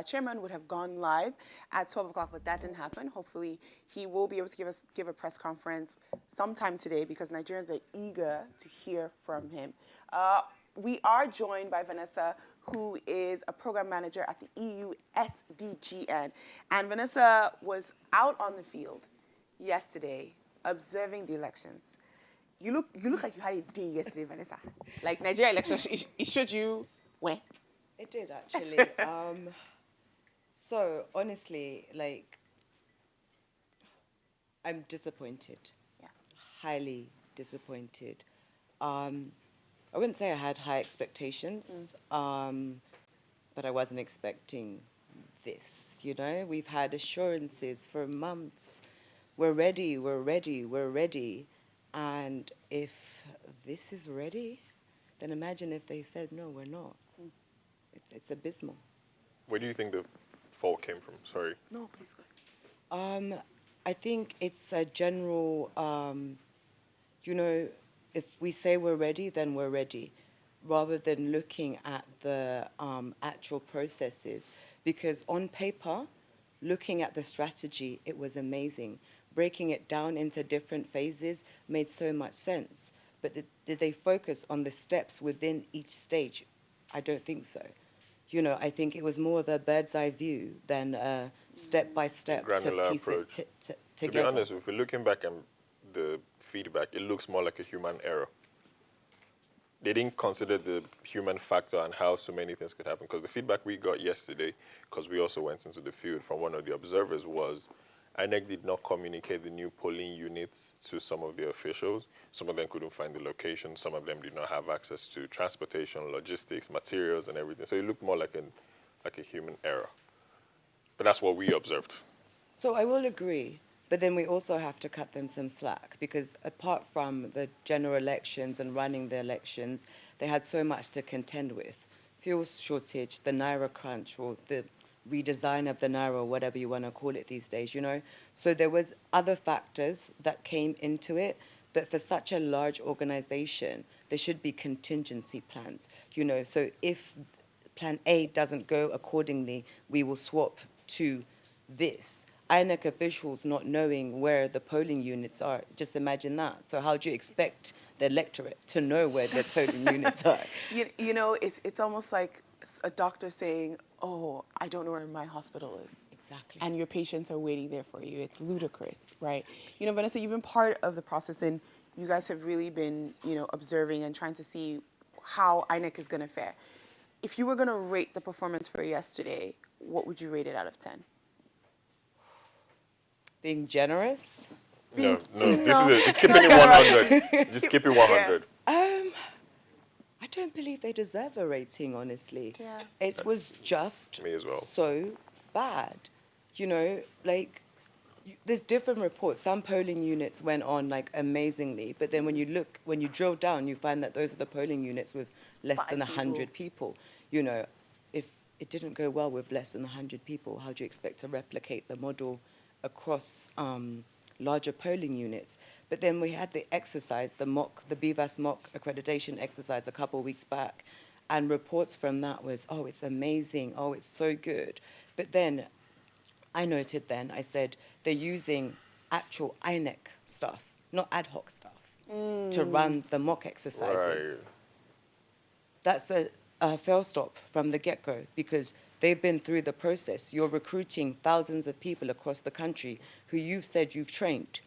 chairman would have gone live at 12 o'clock, but that didn't happen. Hopefully, he will be able to give a press conference sometime today because Nigerians are eager to hear from him. We are joined by Vanessa, who is a program manager at the EU SDGN. And Vanessa was out on the field yesterday observing the elections. You look like you had a day yesterday, Vanessa. Like Nigeria elections, it showed you when. It did actually. So honestly, like, I'm disappointed. Yeah. Highly disappointed. I wouldn't say I had high expectations, but I wasn't expecting this. You know, we've had assurances for months. We're ready. We're ready. We're ready. And if this is ready, then imagine if they said no, we're not. It's abysmal. Where do you think the fault came from? Sorry. No, please go. I think it's a general, you know, if we say we're ready, then we're ready, rather than looking at the actual processes. Because on paper, looking at the strategy, it was amazing. Breaking it down into different phases made so much sense. But did they focus on the steps within each stage? I don't think so. You know, I think it was more of a bird's eye view than a step-by-step Granular to piece approach. it To together. be honest, if we're looking back at the feedback, it looks more like a human error. They didn't consider the human factor and how so many things could happen. Because the feedback we got yesterday, because we also went into the field from one of the observers, was INEC did not communicate the new polling units to some of the officials. Some of them couldn't find the location. Some of them did not have access to transportation, logistics, materials, and everything. So it looked more like a human error. But that's what we observed. So I will agree, but then we also have to cut them some slack because apart from the general elections and running the elections, they had so much to contend with. Fuel shortage, the Naira crunch, or the redesign of the Naira, or whatever you want to call it these days, you know? So there was other factors that came into it, but for such a large organization, there should be contingency plans, you know? So if plan A doesn't go accordingly, we will swap to this. INEC officials not knowing where the polling units are, just imagine that. So how do you expect the electorate to know where the polling units are? You know, it's almost like a doctor saying, oh, I don't know where my hospital is. Exactly. And your patients are waiting there for you. It's ludicrous, right? You know, Vanessa, you've been part of the process and you guys have really been, you know, observing and trying to see how INEC is going to fare. If you were going to rate the performance for yesterday, what would you rate it out of 10? Being generous? No, No, this is keeping it 100. Just keep it 100. I don't believe they deserve a rating, honestly. Yeah. It was just Me as well. so bad. You know, like, there's different reports. Some polling units went on, like, amazingly, but then when you drill down, you find that those are the polling units with less than 100 people. You know, if it didn't go well with less than 100 people, how do you expect to replicate the model across larger polling units? But then we had the exercise, the BVAS mock accreditation exercise a couple of weeks back, and reports from that was, oh, it's amazing, oh, it's so good. But then I noted then, I said, they're using actual INEC stuff, not ad hoc stuff, to run the mock exercises. Right. That's a fail stop from the get-go because they've been through the process. You're recruiting thousands of people across the country who you've said you've trained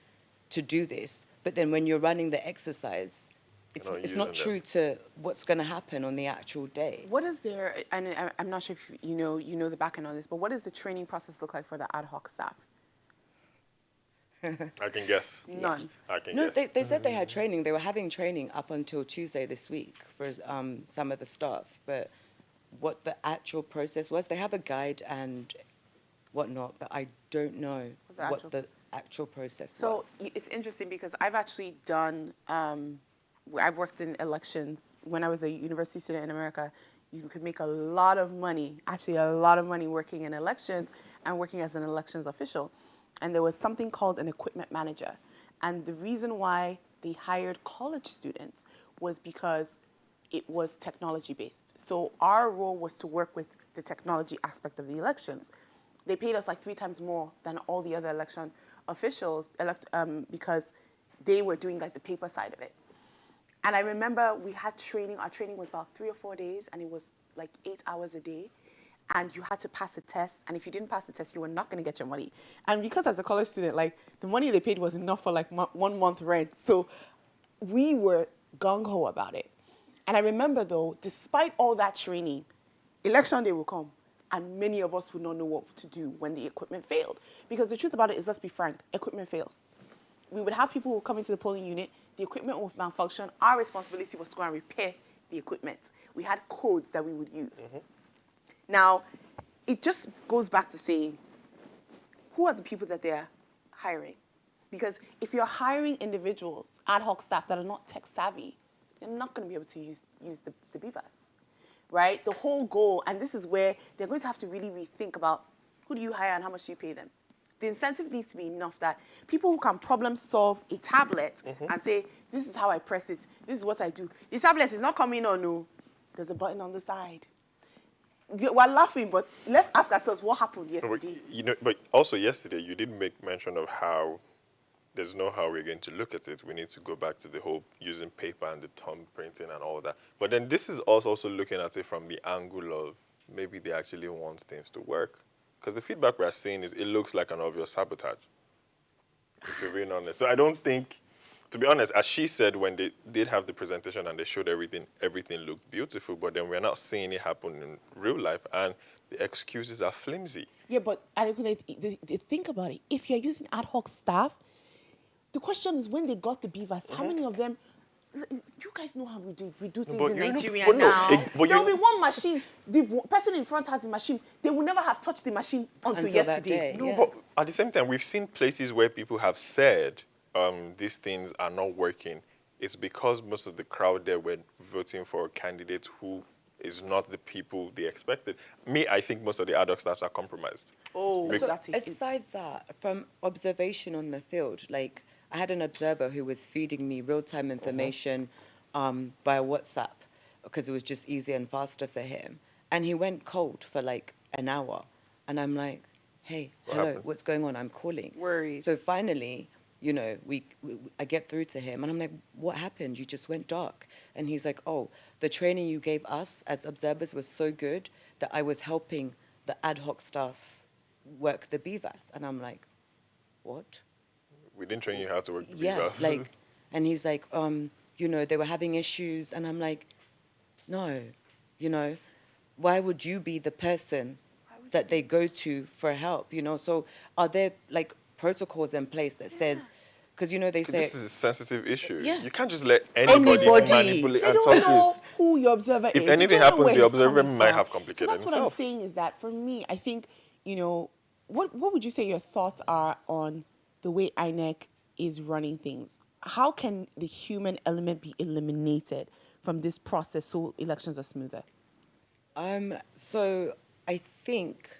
to do this, but then when you're running the exercise, it's not true to what's going to happen on the actual day. What is there, and I'm not sure if you know the back end on this, but what does the training process look like for the ad hoc staff? I can guess. None. I can No, guess. they said they had training. They were having training up until Tuesday this week for some of the staff, but what the actual process was, they have a guide and whatnot, but I don't know what the actual process was. So it's interesting because I've actually done, I've worked in elections. When I was a university student in America, you could make a lot of money, actually a lot of money working in elections and working as an elections official. And there was something called an equipment manager. And the reason why they hired college students was because it was technology based. So our role was to work with the technology aspect of the elections. They paid us like 3 times more than all the other election officials because they were doing like the paper side of it. And I remember we had training. Our training was about 3 or 4 days, and it was like 8 hours a day. And you had to pass a test. And if you didn't pass the test, you were not going to get your money. And because as a college student, like the money they paid was enough for like 1 month rent. So we were gung-ho about it. And I remember though, despite all that training, election day will come. And many of us would not know what to do when the equipment failed. Because the truth about it is, let's be frank, equipment fails. We would have people who come into the polling unit, the equipment would malfunction. Our responsibility was to go and repair the equipment. We had codes that we would use. Now, it just goes back to saying, who are the people that they're hiring? Because if you're hiring individuals, ad hoc staff that are not tech savvy, they're not going to be able to use the BVAS, right? The whole goal, and this is where they're going to have to really rethink about who do you hire and how much do you pay them. The incentive needs to be enough that people who can problem solve a tablet and say, this is how I press it, this is what I do. This tablet is not coming on, no. There's a button on the side. We're laughing, but let's ask ourselves what happened yesterday. But also yesterday, you did make mention of how there's no how we're going to look at it. We need to go back to the whole using paper and the thumb printing and all that. But then this is also looking at it from the angle of maybe they actually want things to work. Because the feedback we're seeing is it looks like an obvious sabotage, if we're being honest. So I don't think, to be honest, as she said, when they did have the presentation and they showed everything looked beautiful, but then we're not seeing it happen in real life, and the excuses are flimsy. Yeah, but think about it. If you're using ad hoc staff, the question is when they got the BVAS, how many of them, you guys know how we do it. We do things in Nigeria now. There'll be one machine, the person in front has the machine. They will never have touched the machine until yesterday. Day, But at the same time, we've seen places where people have said these things are not working. It's because most of the crowd there were voting for a candidate who is not the people they expected. I think most of the ad hoc staffs are compromised. Oh, So that's it. aside that, from observation on the field, like I had an observer who was feeding me real-time information via WhatsApp because it was just easier and faster for him. And he went cold for like an hour. And I'm like, hey, hello, what's going on? I'm calling. Worried. So finally, you know, I get through to him and I'm like, what happened? You just went dark. And he's like, oh, the training you gave us as observers was so good that I was helping the ad hoc staff work the BVAS. And I'm like, what? We didn't train you how to work the Yeah, BVAS. like, and he's like, you know, they were having issues. And I'm like, no, you know, why would you be the person that they go to for help, you know? So are there like protocols in place that says, because, you know, they say... This is a sensitive issue. Yeah. You can't just let anybody manipulate They and don't touch know this. who your observer is. If anything They don't know happens, where the he's observer coming might from. have complicated So that's what I'm himself. saying is that for me, I think, you know, what would you say your thoughts are on the way INEC is running things? How can the human element be eliminated from this process so elections are smoother? So I think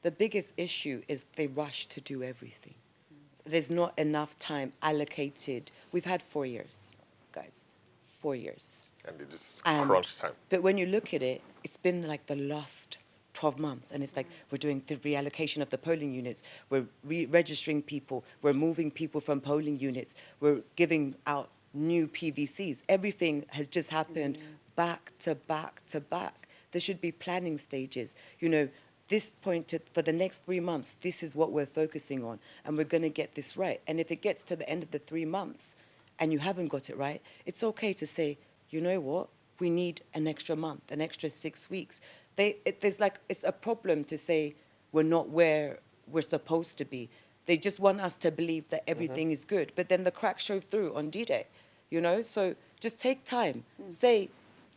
the biggest issue is they rush to do everything. There's not enough time allocated. We've had 4 years, guys, 4 years. And it is And- crunch time. But when you look at it, it's been like the last 12 months. And it's like we're doing the reallocation of the polling units. We're re-registering people. We're moving people from polling units. We're giving out new PVCs. Everything has just happened back to back to back. There should be planning stages. You know, this point for the next 3 months, this is what we're focusing on. And we're going to get this right. And if it gets to the end of the 3 months and you haven't got it right, it's okay to say, you know what? We need an extra month, an extra 6 weeks. It's a problem to say we're not where we're supposed to be. They just want us to believe that everything is good. But then the cracks show through on D-Day, you know? So just take time. Say,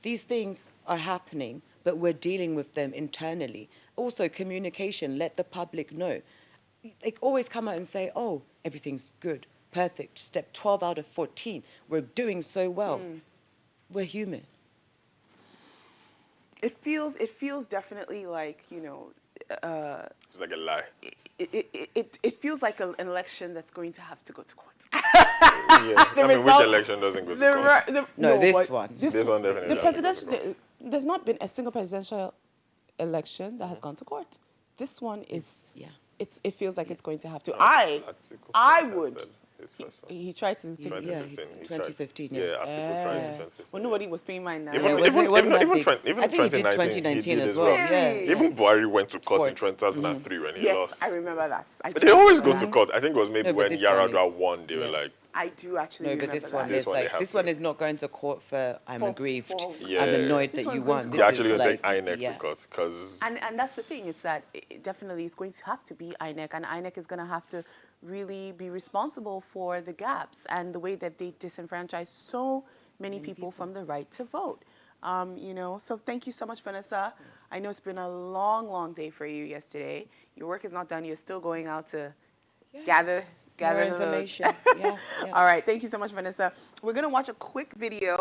these things are happening, but we're dealing with them internally. Also, communication, let the public know. They always come out and say, oh, everything's good, perfect, step 12 out of 14. We're doing so well. We're human. It feels definitely like, you know, It's like a lie. it feels like an election that's going to have to go to court. Which election doesn't go to court? This one. This one definitely The doesn't go to presidential, there's not been a single presidential election that has gone to court. This one is, Yeah. it feels like it's going to have to. Atiku I has would. said his first one. He tried to take it. 2015. He tried. 2015, yeah. Yeah, Atiku tried in 2015. Well, nobody was paying mine now. Even, Yeah, even, it wasn't even, that even, big. even I think he did 2019, 2019 he did as well. Really? Yeah. Even Buhari went to court in Courts. 2003 when he Yes, lost. I remember that. I do They always remember go to that. court. I think it was maybe No, but when this one Yaradua is- won, they were yeah. like, I do actually No, remember but this one that. This is one they like have this to- one is not going to court for I'm For- aggrieved. for- Yeah. I'm annoyed This that you one's going won. to This they're court. actually is going to like, take INEC yeah. to court because And that's the thing. It's that it definitely is going to have to be INEC, and INEC is going to have to really be responsible for the gaps and the way that they disenfranchise so many people from the right to vote. So thank you so much, Vanessa. I know it's been a long, long day for you yesterday. Your work is not done. You're still going out to gather More the information. Yeah, yeah. All right, thank you so much, Vanessa. We're gonna watch a quick video.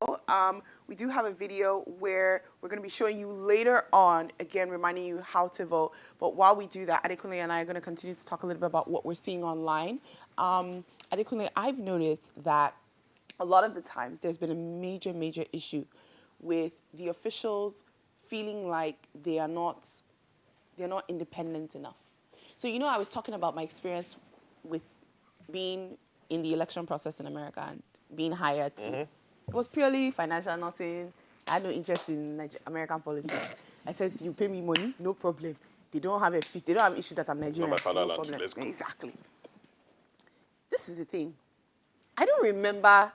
We do have a video where we're gonna be showing you later on, again, reminding you how to vote. But while we do that, Adekunle and I are gonna continue to talk a little bit about what we're seeing online. Adekunle, I've noticed that a lot of the times there's been a major, major issue with the officials feeling like they're not independent enough. So, I was talking about my experience with being in the election process in America and being hired to. It was purely financial, nothing. I had no interest in American politics. I said, you pay me money, no problem. They don't have issue that I'm Nigerian. my fatherland, no problem. let's go. Exactly. This is the thing. I don't remember.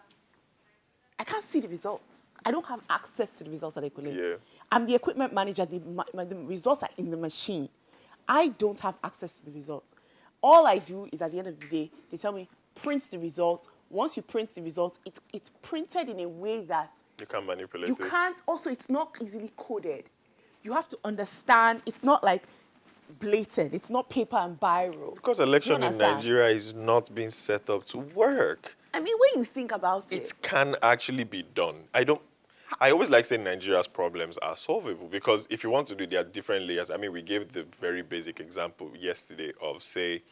I can't see the results. I don't have access to the results that I could. Yeah. I'm the equipment manager. The results are in the machine. I don't have access to the results. All I do is at the end of the day, they tell me, print the results. Once you print the results, it's printed in a way that you can't manipulate you it. can't. Also, it's not easily coded. You have to understand. It's not like blatant. It's not paper and biro. Because Do you election in understand? Nigeria is not being set up to work. I mean, when you think about it, It can actually be done. I always like saying Nigeria's problems are solvable because if you want to do, there are different layers. I mean, we gave the very basic example yesterday of, say,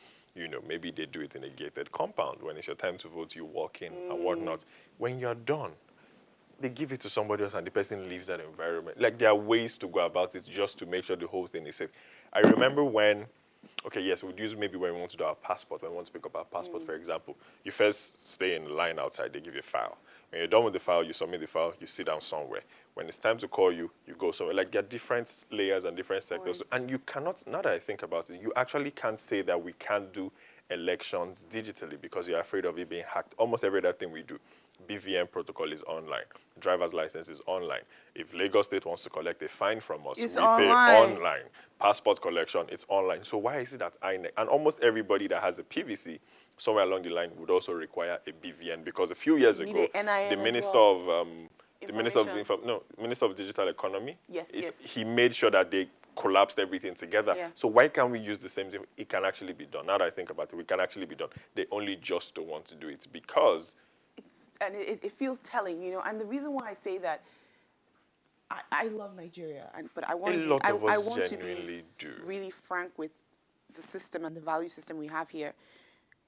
maybe they do it in a gated compound. When it's your time to vote, you walk in and whatnot. When you're done, they give it to somebody else and the person leaves that environment. Like, there are ways to go about it just to make sure the whole thing is safe. I remember when, we'd use maybe when we want to do our passport, when we want to pick up our passport, for example. You first stay in line outside, they give you a file. When you're done with the file, you submit the file, you sit down somewhere. When it's time to call you, you go somewhere. Like, there are different layers and different sectors. And you cannot, now that I think about it, you actually can't say that we can't do elections digitally because you're afraid of it being hacked. Almost every other thing we do. BVN protocol is online. Driver's license is online. If Lagos State wants to collect a fine from us, It's we online. pay online. Passport collection, it's online. So why is it that INEC, and almost everybody that has a PVC, somewhere along the line would also require a BVN because a few years Need ago, a NIN the as Minister well. of the Minister of Information. Minister of Digital Economy, Yes, yes. he made sure that they collapsed everything together. Yeah. So why can't we use the same thing? It can actually be done. Now that I think about it, we can actually be done. They only just don't want to do it because it feels telling, And the reason why I say that, I love Nigeria, but I want A to be, lot of I us want to genuinely be do. really frank with the system and the value system we have here.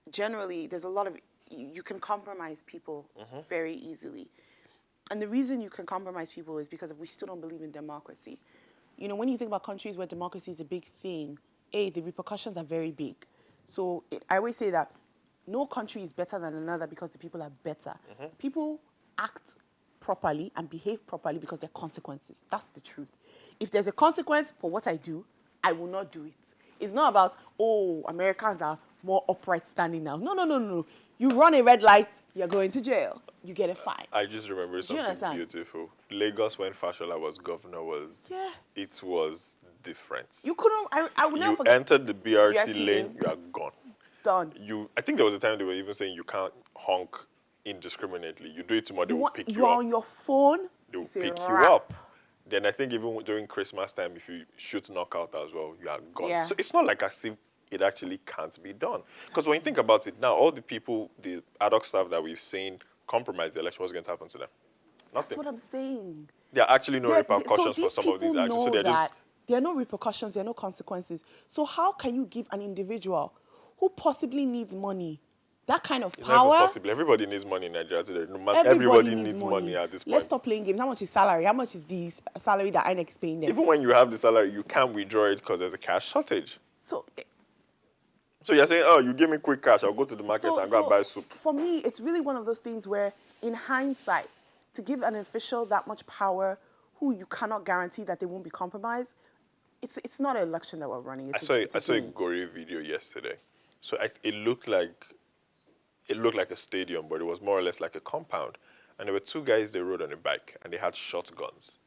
Generally, there's a lot of, you can compromise people very easily. And the reason you can compromise people is because we still don't believe in democracy. When you think about countries where democracy is a big thing, the repercussions are very big. So I always say that no country is better than another because the people are better. People act properly and behave properly because there are consequences. That's the truth. If there's a consequence for what I do, I will not do it. It's not about, Americans are more upright standing now. No. You run a red light, you're going to jail. You get a fine. I just remember something understand? beautiful. Lagos, when Fashola was governor, it was different. You couldn't, I would never You forget. entered the BRT BRT lane, lane. you are gone. Done. I think there was a time they were even saying you can't honk indiscriminately. You do it tomorrow, they will pick you You're up. on your phone. They will it's a pick you wrap. up. Then I think even during Christmas time, if you shoot knockout as well, you are gone. Yeah. So it's not like as if it actually can't be done. Because when you think about it now, all the people, the ad hoc staff that we've seen compromise the election, what's going to happen to them? That's Nothing. what I'm saying. There are actually no So repercussions for these some of these people actions. So know they're that just there are no repercussions, there are no consequences. So how can you give an individual who possibly needs money That kind of It's not even power. possible. Everybody needs money in Nigeria today. Everybody Everybody needs needs money money. at this Let's point. stop playing games. How much is salary? How much is the salary that INEC is paying them? Even when you have the salary, you can't withdraw it because there's a cash shortage. So, So you're saying, oh, you give me quick cash, I'll go to the market and go and buy soup. for me, it's really one of those things where, in hindsight, to give an official that much power, who you cannot guarantee that they won't be compromised, it's not an election that we're running. I saw a gory video yesterday. So it looked like a stadium, but it was more or less like a compound. And there were two guys, they rode on a bike, and they had shotguns.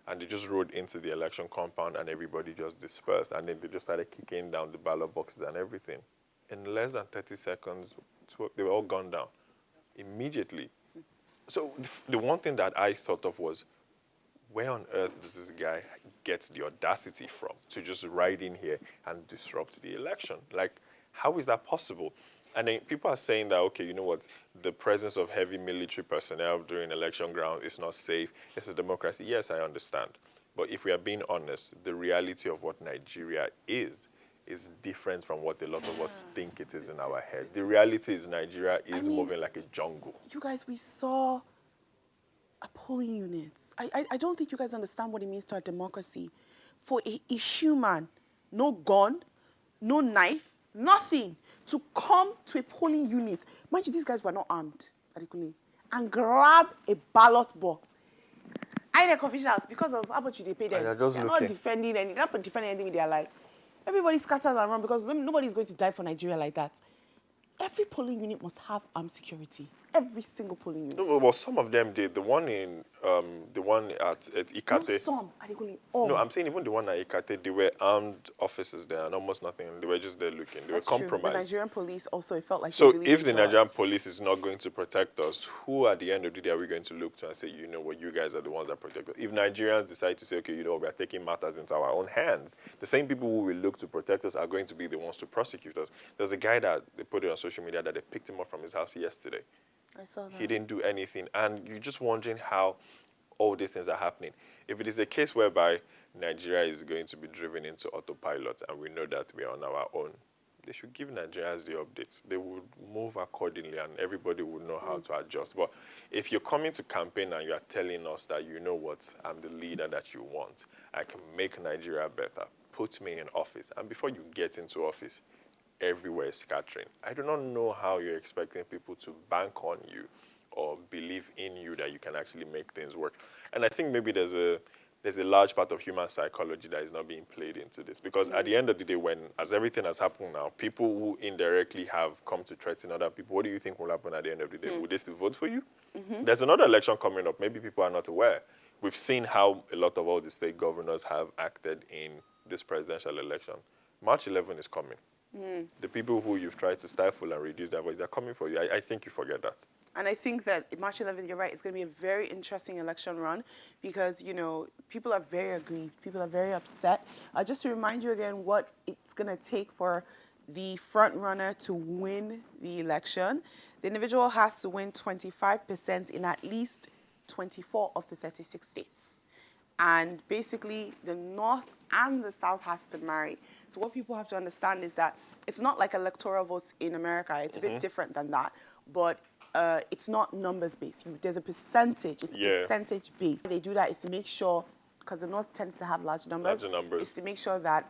And they just rode into the election compound, and everybody just dispersed. And then they just started kicking down the ballot boxes and everything. In less than 30 seconds, they were all gone down immediately. So the one thing that I thought of was, where on earth does this guy get the audacity from to just ride in here and disrupt the election? Like, how is that possible? And then people are saying that, okay, you know what, the presence of heavy military personnel during election ground is not safe. It's a democracy. Yes, I understand. But if we are being honest, the reality of what Nigeria is different from what a lot of us think it is in our heads. The reality is Nigeria is moving like a jungle. You guys, we saw polling units. I don't think you guys understand what it means to our democracy. For a human, no gun, no knife, nothing, to come to a polling unit. Mind you, these guys were not armed, particularly, and grab a ballot box. INEC officials, because of how much they pay them, they're not defending anything with their lives. Everybody scatters and run because nobody's going to die for Nigeria like that. Every polling unit must have armed security. Every single polling unit. No, well, some of them did. The one at Ikate. Not some, adequately all. No, I'm saying even the one at Ikate, they were armed officers there and almost nothing. They were just there looking. They were compromised. True. The Nigerian police also, it felt like. So if the Nigerian police is not going to protect us, who at the end of the day are we going to look to and say, you know what, you guys are the ones that protect us? If Nigerians decide to say, okay, you know, we are taking matters into our own hands, the same people who will look to protect us are going to be the ones to prosecute us. There's a guy that they put it on social media that they picked him up from his house yesterday. I saw that. He didn't do anything. And you're just wondering how all these things are happening. If it is a case whereby Nigeria is going to be driven into autopilot and we know that we are on our own, they should give Nigerians the updates. They would move accordingly and everybody would know how to adjust. But if you're coming to campaign and you are telling us that, you know what, I'm the leader that you want, I can make Nigeria better, put me in office. And before you get into office, everywhere is scattering. I do not know how you're expecting people to bank on you or believe in you that you can actually make things work. And I think maybe there's a large part of human psychology that is not being played into this. Because at the end of the day, as everything has happened now, people who indirectly have come to threaten other people, what do you think will happen at the end of the day? Will they still vote for you? There's another election coming up. Maybe people are not aware. We've seen how a lot of all the state governors have acted in this presidential election. March 11 is coming. The people who you've tried to stifle and reduce their voice, they're coming for you. I think you forget that. And I think that March 11th, you're right, it's going to be a very interesting election run because, you know, people are very aggrieved. People are very upset. Just to remind you again what it's going to take for the front runner to win the election. The individual has to win 25% in at least 24 of the 36 states. And basically, the North and the South has to marry. So what people have to understand is that it's not like electoral votes in America. It's a bit different than that. But it's not numbers-based. There's a percentage. It's percentage-based. They do that is to make sure, because the North tends to have large numbers. It's to make sure that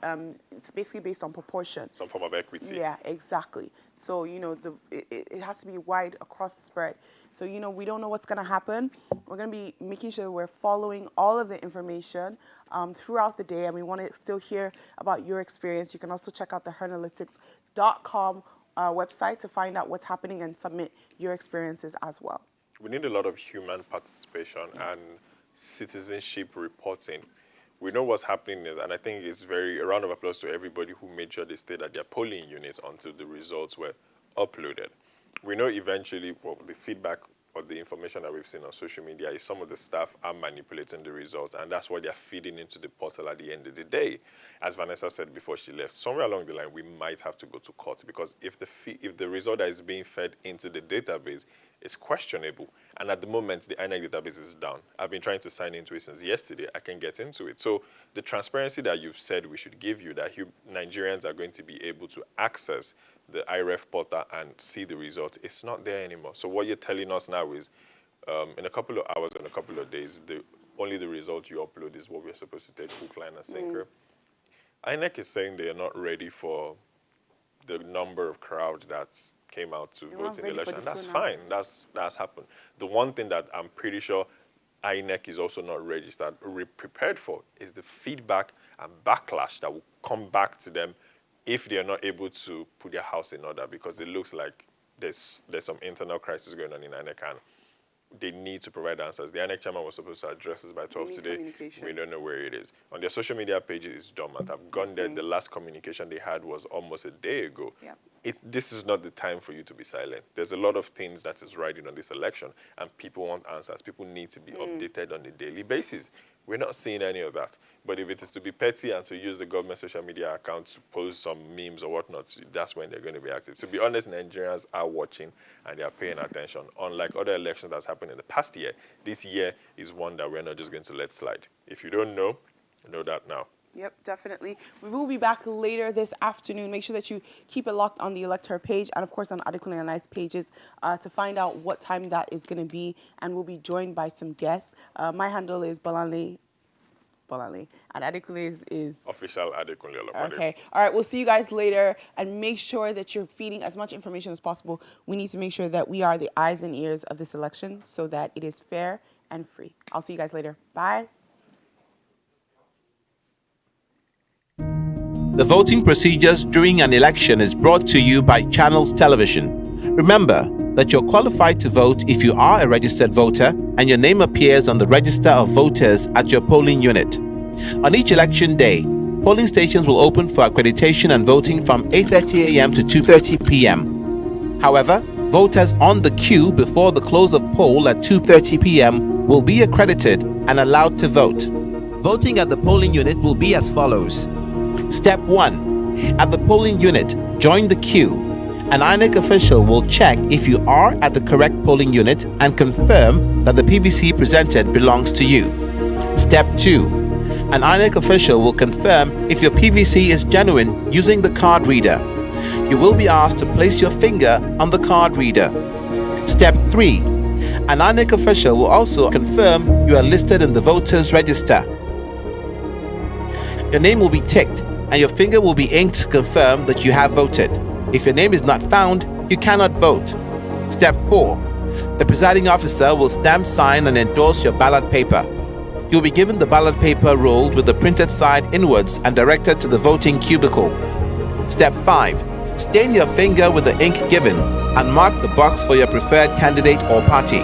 it's basically based on proportion. Some form of equity. Yeah, exactly. So, you know, it has to be wide across the spread. So, you know, we don't know what's going to happen. We're going to be making sure we're following all of the information throughout the day, and we want to still hear about your experience. You can also check out the hernalytics.com website to find out what's happening and submit your experiences as well. We need a lot of human participation and citizenship reporting. We know what's happening, and I think it's a round of applause to everybody who made sure they stayed at their polling units until the results were uploaded. We know eventually, the feedback or the information that we've seen on social media is some of the staff are manipulating the results, and that's what they're feeding into the portal at the end of the day. As Vanessa said before she left, somewhere along the line, we might have to go to court because if the result that is being fed into the database is questionable, and at the moment, the INEC database is down. I've been trying to sign into it since yesterday. I can get into it. So the transparency that you've said we should give you, that Nigerians are going to be able to access the iRef portal and see the results. It's not there anymore. So what you're telling us now is, in a couple of hours, in a couple of days, only the result you upload is what we're supposed to take hook, line, and sinker. INEC is saying they are not ready for the number of crowd that came out to vote in the election. And that's fine. That's happened. The one thing that I'm pretty sure INEC is also not registered, prepared for, is the feedback and backlash that will come back to them if they are not able to put their house in order, because it looks like there's some internal crisis going on in INEC and they need to provide answers. The INEC chairman was supposed to address this by 12 today. We don't know where it is. On their social media pages, it's dormant. I've gone there. The last communication they had was almost a day ago. This is not the time for you to be silent. There's a lot of things that is riding on this election, and people want answers. People need to be updated on a daily basis. We're not seeing any of that. But if it is to be petty and to use the government social media account to post some memes or whatnot, that's when they're going to be active. To be honest, Nigerians are watching and they are paying attention. Unlike other elections that's happened in the past year, this year is one that we're not just going to let slide. If you don't know that now. Yep, definitely. We will be back later this afternoon. Make sure that you keep it locked on the Electher page and, of course, on Adekunle Analyze pages to find out what time that is going to be. And we'll be joined by some guests. My handle is Bolanle, and Adekunle's is... Official Adekunle Olopade. Okay. All right, we'll see you guys later. And make sure that you're feeding as much information as possible. We need to make sure that we are the eyes and ears of this election so that it is fair and free. I'll see you guys later. Bye. The voting procedures during an election is brought to you by Channels Television. Remember that you're qualified to vote if you are a registered voter and your name appears on the register of voters at your polling unit. On each election day, polling stations will open for accreditation and voting from 8:30 a.m. to 2:30 p.m. However, voters on the queue before the close of poll at 2:30 p.m. will be accredited and allowed to vote. Voting at the polling unit will be as follows. Step 1. At the polling unit, join the queue. An INEC official will check if you are at the correct polling unit and confirm that the PVC presented belongs to you. Step 2. An INEC official will confirm if your PVC is genuine using the card reader. You will be asked to place your finger on the card reader. Step 3. An INEC official will also confirm you are listed in the voters register. Your name will be ticked and your finger will be inked to confirm that you have voted. If your name is not found, you cannot vote. Step 4. The presiding officer will stamp, sign, and endorse your ballot paper. You'll be given the ballot paper rolled with the printed side inwards and directed to the voting cubicle. Step 5. Stain your finger with the ink given and mark the box for your preferred candidate or party.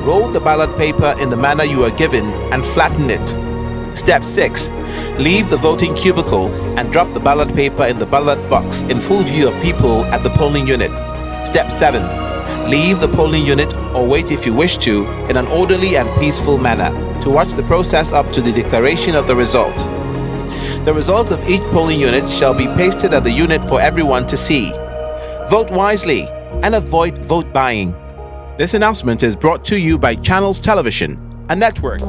Roll the ballot paper in the manner you are given and flatten it. Step 6. Leave the voting cubicle and drop the ballot paper in the ballot box in full view of people at the polling unit. Step 7. Leave the polling unit or wait if you wish to in an orderly and peaceful manner to watch the process up to the declaration of the result. The result of each polling unit shall be pasted at the unit for everyone to see. Vote wisely and avoid vote buying. This announcement is brought to you by Channels Television, a network